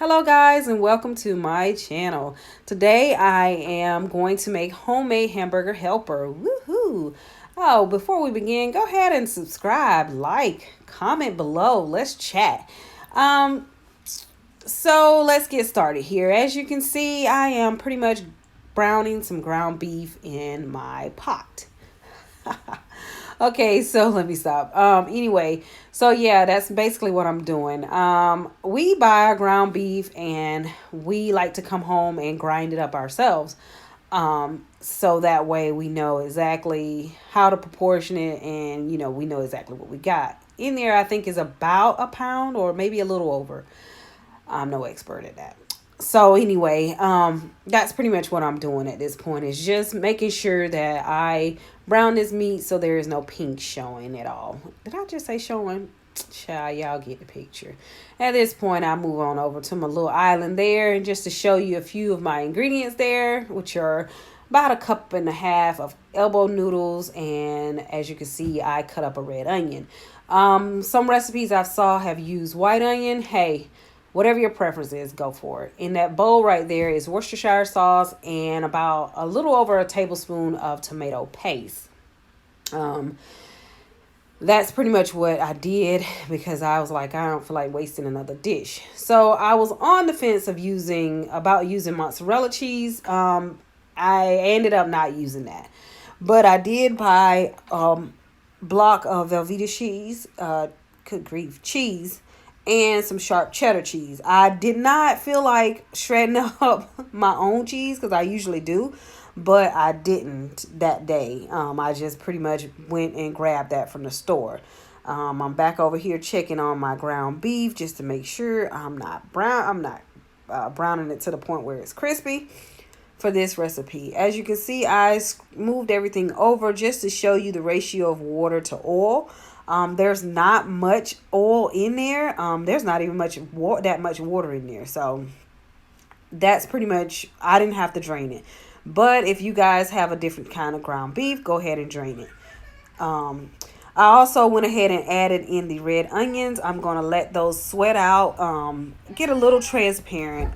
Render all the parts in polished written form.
Hello guys and welcome to my channel. Today I am going to make homemade hamburger helper. Woohoo! Oh, before we begin, go ahead and subscribe, like, comment below. Let's chat. Um so let's get started here. As you can see, I am pretty much browning some ground beef in my pot. Okay, so let me stop. Anyway, so yeah, that's basically what I'm doing. We buy our ground beef and we like to come home and grind it up ourselves. So that way we know exactly how to proportion it and we know exactly what we got. In there I think is about a pound or maybe a little over. I'm no expert at that. So anyway, that's pretty much what I'm doing at this point is just making sure that I brown this meat so there is no pink showing at all. Did I just say showing? Child, y'all get the picture. At this point, I move on over to my little island there, and just to show you a few of my ingredients there, which are about a cup and a half of elbow noodles, and as you can see, I cut up a red onion. Some recipes I saw have used white onion. Hey, whatever your preference is, go for it. In that bowl right there is Worcestershire sauce and about a little over a tablespoon of tomato paste. That's pretty much what I did because I was like, I don't feel like wasting another dish. So I was on the fence of using mozzarella cheese. I ended up not using that, but I did buy block of Velveeta cheese, good grief, cheese, and some sharp cheddar cheese. I did not feel like shredding up my own cheese because I usually do, but I didn't that day. I just pretty much went and grabbed that from the store. I'm back over here checking on my ground beef just to make sure I'm not browning it to the point where it's crispy for this recipe. As you can see, I moved everything over just to show you the ratio of water to oil. There's not much oil in there. There's not even that much water in there. So that's pretty much, I didn't have to drain it. But if you guys have a different kind of ground beef, go ahead and drain it. I also went ahead and added in the red onions. I'm going to let those sweat out, get a little transparent.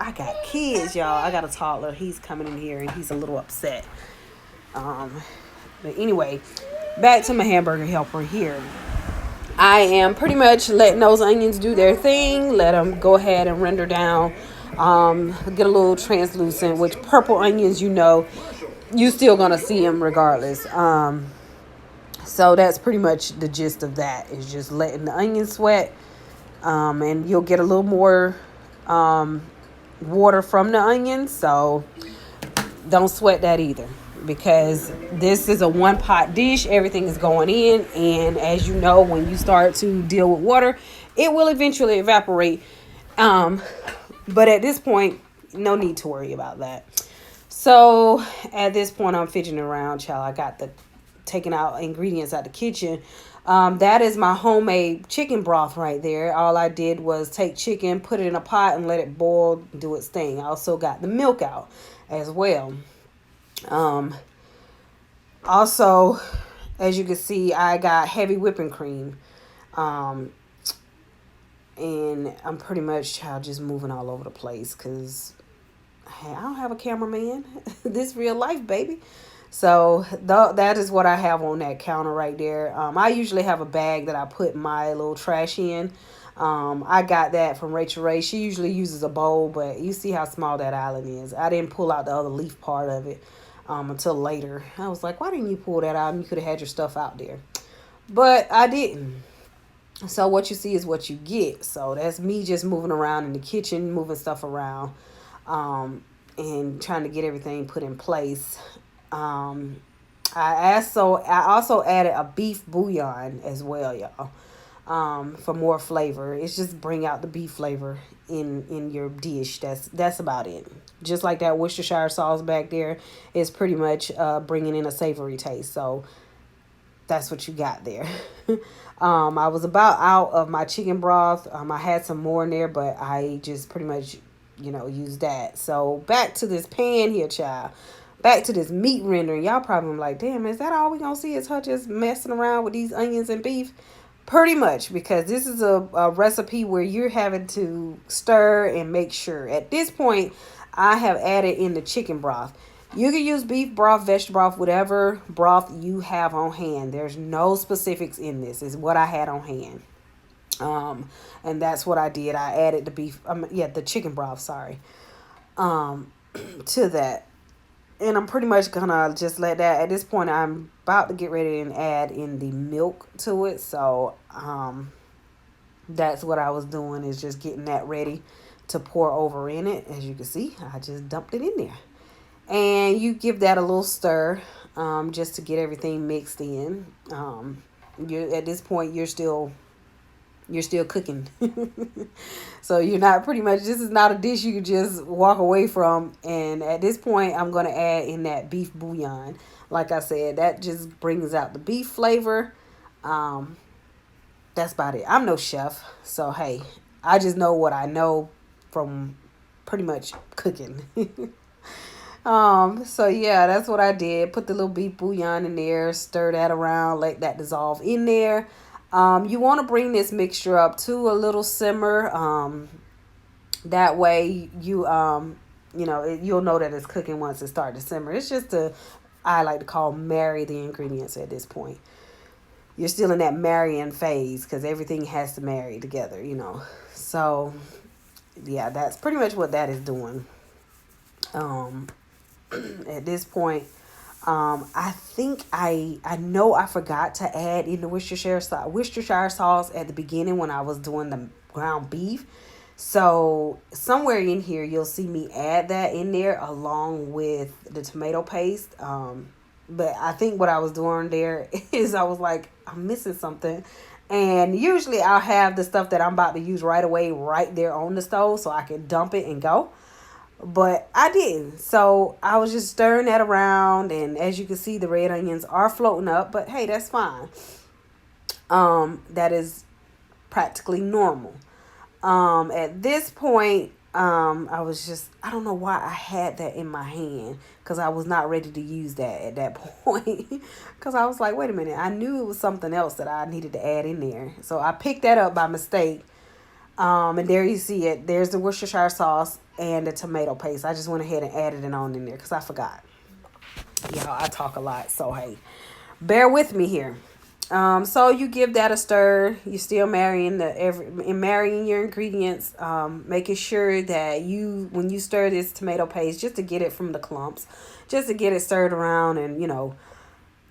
I got kids, y'all. I got a toddler. He's coming in here and he's a little upset. But anyway, back to my hamburger helper here. I am pretty much letting those onions do their thing. Let them go ahead and render down. Get a little translucent, which purple onions, you still going to see them regardless. So that's pretty much the gist of that is just letting the onions sweat. And you'll get a little more water from the onions. So don't sweat that either, because this is a one pot dish. Everything is going in, and as you know, when you start to deal with water, it will eventually evaporate. But at this point, no need to worry about that. So at this point, I'm fidgeting around, child. I got taking out ingredients out the kitchen. That is my homemade chicken broth right there. All I did was take chicken, put it in a pot, and let it boil, do its thing. I also got the milk out as well. Also, as you can see, I got heavy whipping cream. And I'm pretty much just moving all over the place because, hey, I don't have a cameraman. This real life, baby. So that is what I have on that counter right there. I usually have a bag that I put my little trash in. I got that from Rachel Ray. She usually uses a bowl, but you see how small that island is. I didn't pull out the other leaf part of it until later. I was like, why didn't you pull that out? And you could have had your stuff out there. But I didn't. So what you see is what you get. So that's me just moving around in the kitchen, moving stuff around, and trying to get everything put in place. I also added a beef bouillon as well, y'all, for more flavor. It's just bring out the beef flavor in your dish. That's about it. Just like that Worcestershire sauce back there is pretty much bringing in a savory taste. So that's what you got there. I was about out of my chicken broth. I had some more in there, but I just pretty much, used that. So back to this pan here, child. Back to this meat rendering. Y'all probably like, damn, is that all we gonna see is her just messing around with these onions and beef? Pretty much, because this is a recipe where you're having to stir and make sure. At this point, I have added in the chicken broth. You can use beef broth, vegetable broth, whatever broth you have on hand. There's no specifics in this. It's what I had on hand. Um, and that's what I did. I added the beef, the chicken broth, sorry, um, to that. And I'm pretty much gonna just let that. At this point, I'm about to get ready and add in the milk to it. So, that's what I was doing, is just getting that ready to pour over in it. As you can see, I just dumped it in there. And you give that a little stir, just to get everything mixed in. You At this point, you're still cooking. So you're not, pretty much, this is not a dish you can just walk away from. And at this point, I'm going to add in that beef bouillon. Like I said, that just brings out the beef flavor. That's about it. I'm no chef, so hey, I just know what I know from pretty much cooking. So yeah, that's what I did. Put the little beef bouillon in there, stir that around, let that dissolve in there. You want to bring this mixture up to a little simmer. That way you'll know that it's cooking once it starts to simmer. It's just I like to call marry the ingredients at this point. You're still in that marrying phase because everything has to marry together. So yeah, that's pretty much what that is doing. At this point, I think I know I forgot to add in the Worcestershire sauce at the beginning when I was doing the ground beef. So somewhere in here you'll see me add that in there along with the tomato paste. But I think what I was doing there is I was like, I'm missing something. And usually I'll have the stuff that I'm about to use right away right there on the stove so I can dump it and go. But I didn't. So I was just stirring that around. And as you can see, the red onions are floating up. But hey, that's fine. That is practically normal. At this point, I was just, I don't know why I had that in my hand, because I was not ready to use that at that point. Because I was like, wait a minute, I knew it was something else that I needed to add in there. So I picked that up by mistake. And there you see it. There's the Worcestershire sauce and the tomato paste. I just went ahead and added it on in there because I forgot. Y'all, I talk a lot, so hey, bear with me here. So you give that a stir. You're still marrying your ingredients, making sure that when you stir this tomato paste, just to get it from the clumps, just to get it stirred around and,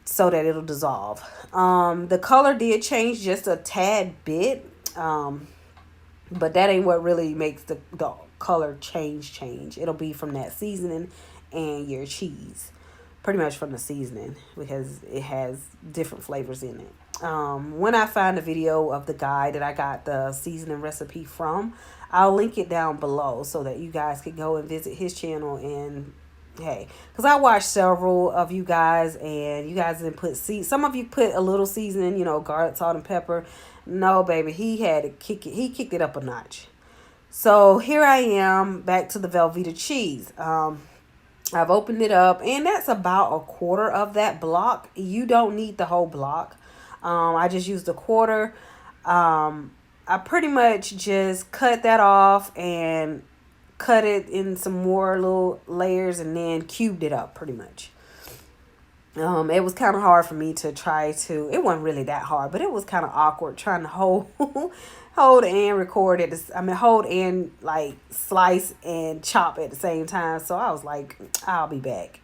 so that it'll dissolve. The color did change just a tad bit, but that ain't what really makes the color change. It'll be from that seasoning and your cheese. Pretty much from the seasoning, because it has different flavors in it. When I find a video of the guy that I got the seasoning recipe from, I'll link it down below so that you guys can go and visit his channel. And hey, because I watched several of you guys, and you guys didn't put some of you put a little seasoning, garlic, salt, and pepper. No, baby, he kicked it up a notch. So here I am, back to the Velveeta cheese. I've opened it up, and that's about a quarter of that block. You don't need the whole block. I just used a quarter. I pretty much just cut that off and cut it in some more little layers and then cubed it up pretty much. It was kind of hard for me to it wasn't really that hard, but it was kind of awkward trying to hold and record it. Hold and like slice and chop at the same time. So I was like, I'll be back,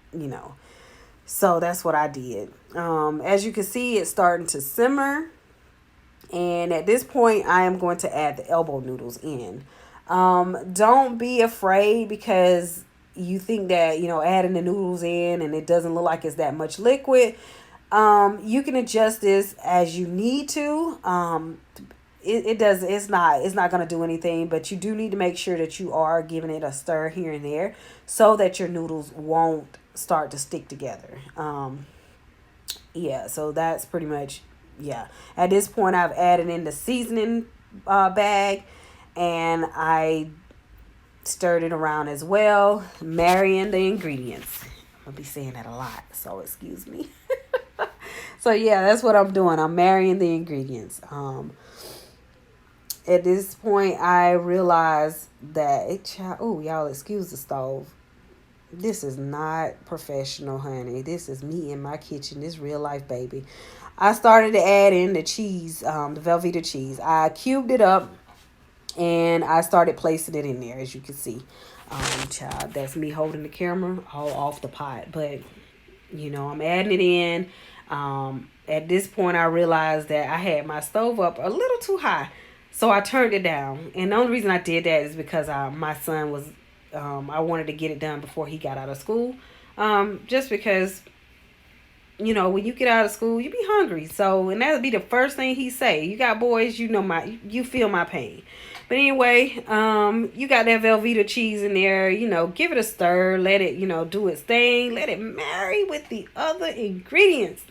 So that's what I did. As you can see, it's starting to simmer. And at this point, I am going to add the elbow noodles in. Don't be afraid because you think that, adding the noodles in and it doesn't look like it's that much liquid. You can adjust this as you need to. It's not going to do anything, but you do need to make sure that you are giving it a stir here and there so that your noodles won't start to stick together. Yeah, so that's pretty much, yeah. At this point, I've added in the seasoning bag, and I stirred it around as well, marrying the ingredients. I'll be saying that a lot, so excuse me. So yeah, that's what I'm doing. I'm marrying the ingredients. At this point, I realized that oh, y'all, excuse the stove. This is not professional, honey. This is me in my kitchen. This real life, baby. I started to add in the cheese, the Velveeta cheese. I cubed it up and I started placing it in there, as you can see. Child, that's me holding the camera all off the pot. But, I'm adding it in. At this point, I realized that I had my stove up a little too high. So I turned it down. And the only reason I did that is because my son was, I wanted to get it done before he got out of school. Just because, when you get out of school, you be hungry. So, and that would be the first thing he say. You got boys, you feel my pain. But anyway, you got that Velveeta cheese in there, give it a stir, let it, do its thing, let it marry with the other ingredients.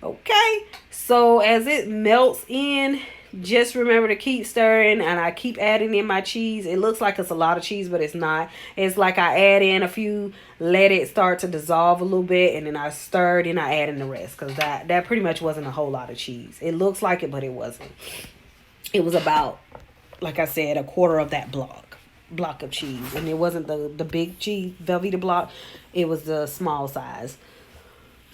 Okay, so as it melts in, just remember to keep stirring, and I keep adding in my cheese. It looks like it's a lot of cheese, but it's not. It's like I add in a few, let it start to dissolve a little bit, and then I stirred and I add in the rest, because that pretty much wasn't a whole lot of cheese. It looks like it, but it wasn't. It was about, like I said, a quarter of that block of cheese, and it wasn't the big cheese Velveeta block. It was the small size.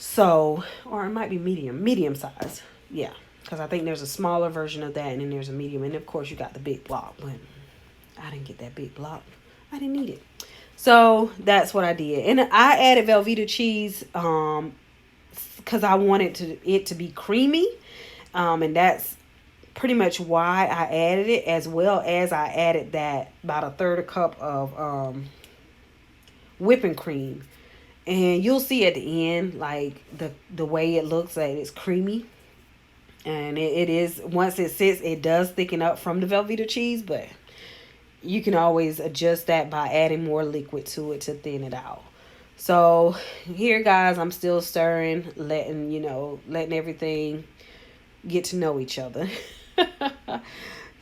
So, or it might be medium size. Yeah, because I think there's a smaller version of that, and then there's a medium, and of course you got the big block, but I didn't get that big block. I didn't need it. So that's what I did, and I added Velveeta cheese because I wanted it to be creamy, and that's pretty much why I added it, as well as I added that about a third a cup of whipping cream. And you'll see at the end, like, the way it looks, like it's creamy. And it is, once it sits, it does thicken up from the Velveeta cheese. But you can always adjust that by adding more liquid to it to thin it out. So here, guys, I'm still stirring, letting everything get to know each other.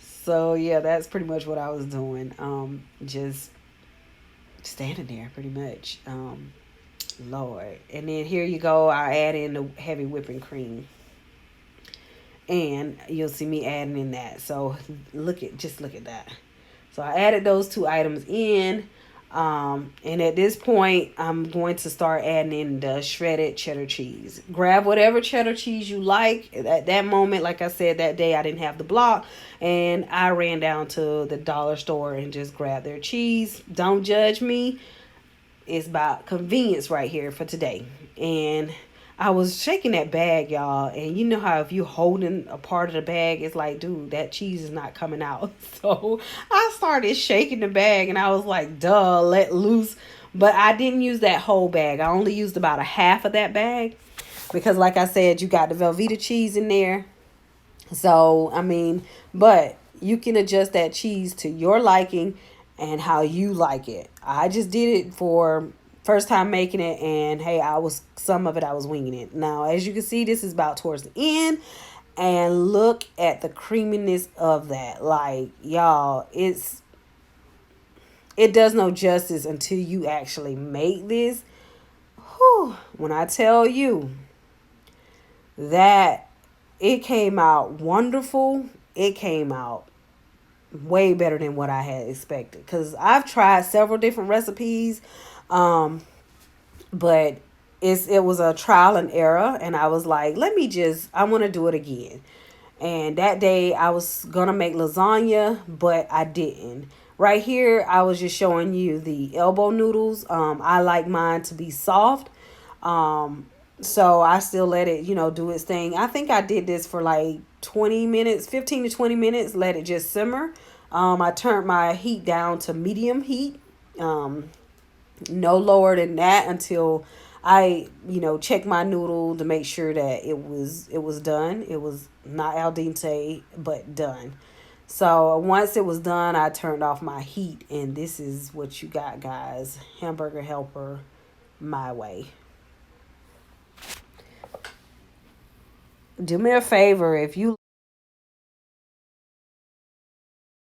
So, yeah, that's pretty much what I was doing. Just standing there, pretty much. Lord. And then here you go, I add in the heavy whipping cream, and you'll see me adding in that. So look at that. So I added those two items in, and at this point I'm going to start adding in the shredded cheddar cheese. Grab whatever cheddar cheese you like. At that moment, like I said, that day I didn't have the block, and I ran down to the dollar store and just grabbed their cheese. Don't judge me. It's about convenience right here for today. And I was shaking that bag, y'all. And you know how if you're holding a part of the bag, it's like, dude, that cheese is not coming out. So I started shaking the bag, and I was like, duh, let loose. But I didn't use that whole bag. I only used about a half of that bag. Because like I said, you got the Velveeta cheese in there. So, but you can adjust that cheese to your liking and how you like it. I just did it for first time making it, and hey, some of it I was winging it. Now, as you can see, this is about towards the end, and look at the creaminess of that. Like, y'all, it does no justice until you actually make this. Whew, when I tell you that it came out wonderful, it came out way better than what I had expected, because I've tried several different recipes, but it was a trial and error, and I was like, I want to do it again. And that day I was gonna make lasagna, but I didn't. Right here I was just showing you the elbow noodles. I like mine to be soft, so I still let it do its thing. I think I did this for like 15 to 20 minutes, let it just simmer. I turned my heat down to medium heat, no lower than that, until I, checked my noodle to make sure that it was done. It was not al dente, but done. So once it was done, I turned off my heat, and this is what you got, guys. Hamburger Helper, my way. Do me a favor, if you